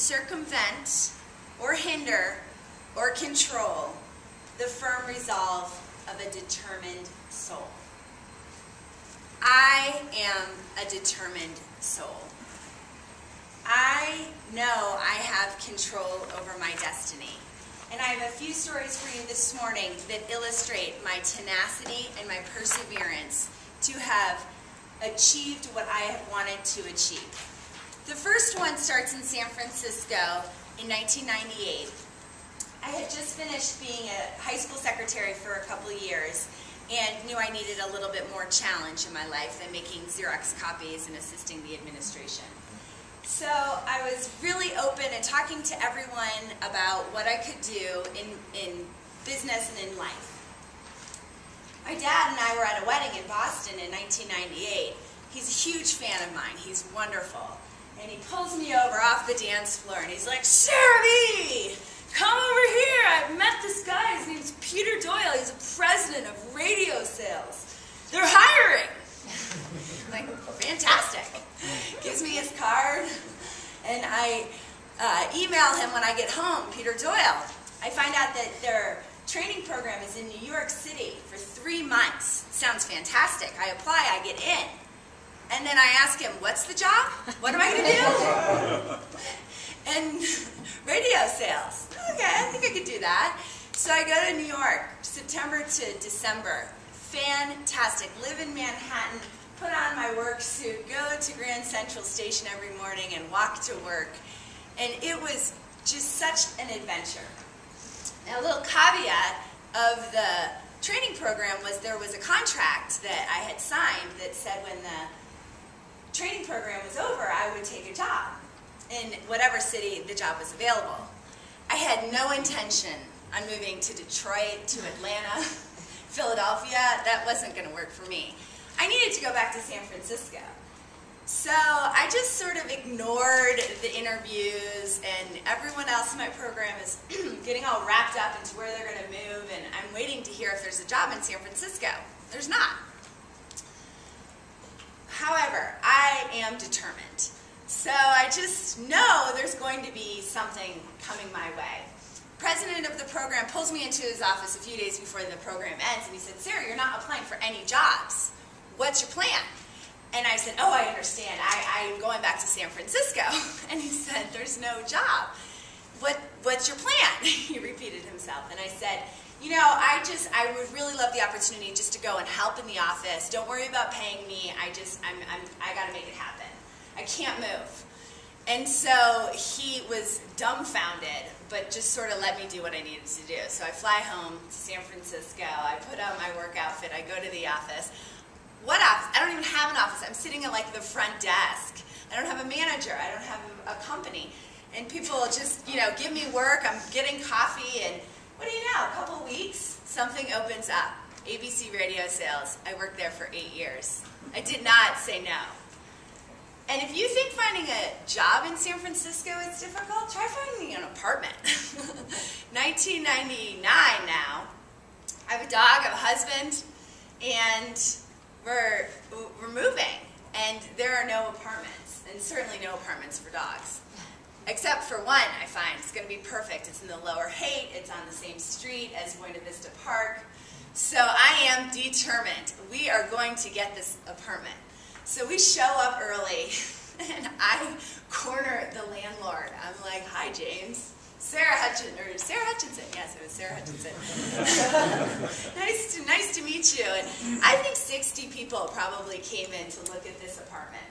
circumvent or hinder or control the firm resolve of a determined soul. I am a determined soul. I know I have control over my destiny. And I have a few stories for you this morning that illustrate my tenacity and my perseverance to have achieved what I have wanted to achieve. The first one starts in San Francisco in 1998. I had just finished being a high school secretary for a couple of years and knew I needed a little bit more challenge in my life than making Xerox copies and assisting the administration. So I was really open and talking to everyone about what I could do in business and in life. My dad and I were at a wedding in Boston in 1998. He's a huge fan of mine. He's wonderful. And he pulls me over off the dance floor and he's like, "Sarah B, come over here. I've met this guy. His name's Peter Doyle. He's a president of radio sales. They're hiring." I'm like, fantastic. Gives me his card, and I email him when I get home, Peter Doyle. I find out that their training program is in New York City for 3 months. Sounds fantastic. I apply, I get in. And then I ask him, "What's the job? What am I going to do?" And radio sales. Okay, I think I could do that. So I go to New York, September to December. Fantastic. Live in Manhattan. Put on my work suit, go to Grand Central Station every morning and walk to work. And it was just such an adventure. Now, a little caveat of the training program was there was a contract that I had signed that said when the training program was over, I would take a job in whatever city the job was available. I had no intention on moving to Detroit, to Atlanta, Philadelphia. That wasn't going to work for me. I needed to go back to San Francisco. So I just sort of ignored the interviews, and everyone else in my program is getting all wrapped up into where they're going to move, and I'm waiting to hear if there's a job in San Francisco. There's not. However, I am determined. So I just know there's going to be something coming my way. President of the program pulls me into his office a few days before the program ends, and he said, "Sarah, you're not applying for any jobs. What's your plan?" And I said, "Oh, I understand. I'm going back to San Francisco." And he said, "There's no job. What's your plan?" He repeated himself. And I said, "You know, I would really love the opportunity just to go and help in the office. Don't worry about paying me. I got to make it happen. I can't move." And so he was dumbfounded, but just sort of let me do what I needed to do. So I fly home to San Francisco. I put on my work outfit. I go to the office. What office? I don't even have an office. I'm sitting at like the front desk. I don't have a manager. I don't have a company. And people just, give me work. I'm getting coffee, and what do you know? A couple of weeks, something opens up. ABC Radio Sales. I worked there for 8 years. I did not say no. And if you think finding a job in San Francisco is difficult, try finding an apartment. 1999 now. I have a dog, I have a husband, and we're moving. And there are no apartments, and certainly no apartments for dogs. Except for one, I find. It's going to be perfect. It's in the Lower Haight. It's on the same street as Buena Vista Park. So I am determined. We are going to get this apartment. So we show up early, and I corner the landlord. I'm like, "Hi, James. Sarah Hutchinson. Yes, it was Sarah Hutchinson. nice to meet you." And I think 60 people probably came in to look at this apartment.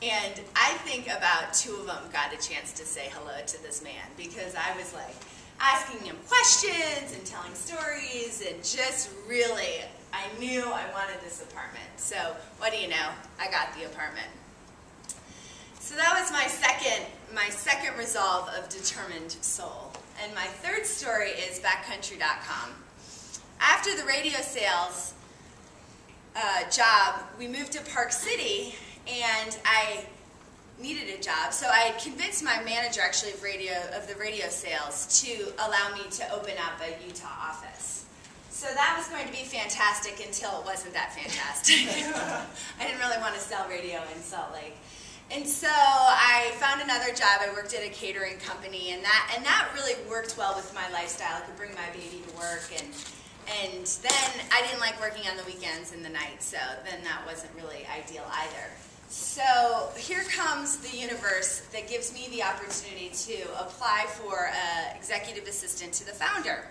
And I think about 2 of them got a chance to say hello to this man, because I was like asking him questions and telling stories, and just really, I knew I wanted this apartment. So what do you know? I got the apartment. So that was my second resolve of determined soul. And my third story is backcountry.com. After the radio sales job, we moved to Park City, and I needed a job. So I convinced my manager, actually, of the radio sales to allow me to open up a Utah office. So that was going to be fantastic until it wasn't that fantastic. I didn't really want to sell radio in Salt Lake. And so I found another job. I worked at a catering company, and that really worked well with my lifestyle. I could bring my baby to work, and then I didn't like working on the weekends and the night, so then that wasn't really ideal either. So here comes the universe that gives me the opportunity to apply for an executive assistant to the founder.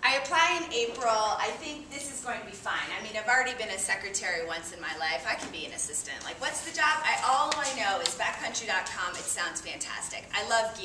I apply in April. I think this is going to be fine. I mean, I've already been a secretary once in my life. I can be an assistant. Like, what's the job? All I know is backcountry.com. It sounds fantastic. I love gear.